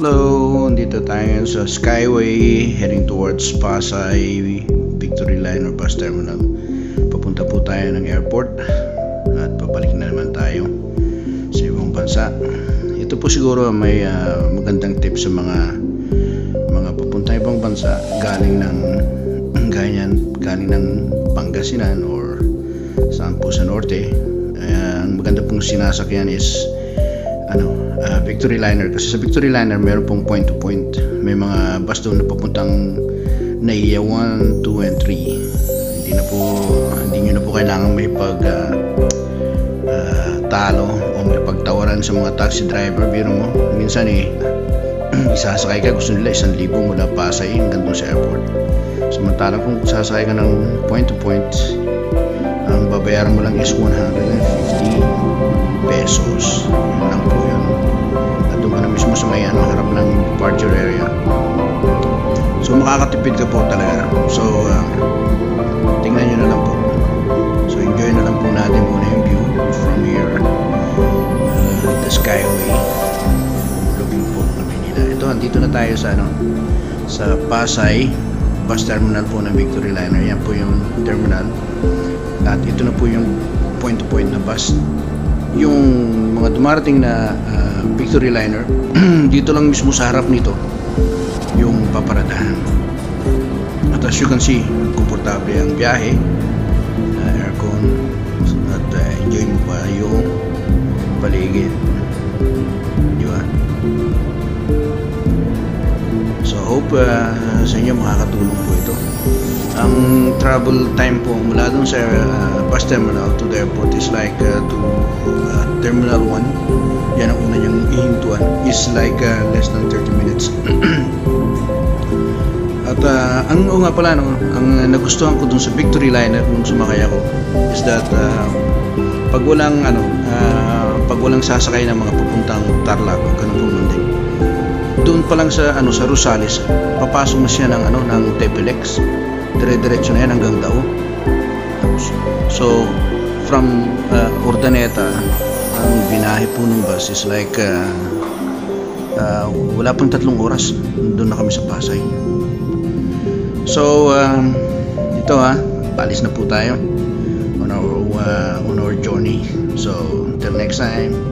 Hello, dito tayo sa Skyway heading towards Pasay Victory Line or Bus Terminal. Papunta po tayo ng airport at pabalik na naman tayo sa ibang bansa. Ito po siguro may magandang tip sa mga papunta ibang bansa galing ng Pangasinan or saan po sa norte. Ang maganda pong sinasakyan is Victory Liner, kasi sa Victory Liner meron pong point to point. May mga bus doon na papuntang NAIA 1, 2, and 3. Hindi nyo na po kailangan may talo o may pagtawaran sa mga taxi driver. Biro mo, minsan isasakay ka, gusto nila 1,000 mula Pasay hanggang doon sa airport. Samantalang kung sasakay ka ng point to point, ang babayaran mo lang is 150 pesos. Yun lang po yun. At doon ka na mismo sa may harap ng departure area. So makakatipid ka po talaga. So tingnan nyo na lang po. So enjoy na lang po natin muna yung view from here, the Skyway looking po ng Manila. Ito, andito na tayo sa sa Pasay Bus Terminal po ng Victory Liner. Yan po yung terminal. At ito na po yung point to point na bus. Yung mga dumarating na Victory Liner dito lang mismo sa harap nito yung paparadahan. At as you can see, komportable ang biyahe, aircon, at enjoy mo pa yung paligid, di ba? So hope sa inyo makakatulong po ito. Ang travel time po mula dun sa bus terminal to the airport is like to Terminal 1, yan ang una niyang ihintuan, is like less than 30 minutes. At ang nagustuhan ko dun sa Victory Liner nung sumakay ako is that pag walang sasakay ng mga papuntang Tarlac o ganun po munding, doon pa lang sa Rosales, papasok na siya ng Tepilex. Dire-diretso na yan hanggang Dao. So from Urdaneta, ang binahe po ng bus is like wala pang 3 oras, doon na kami sa Pasay. So ito palis na po tayo on our journey. So until next time.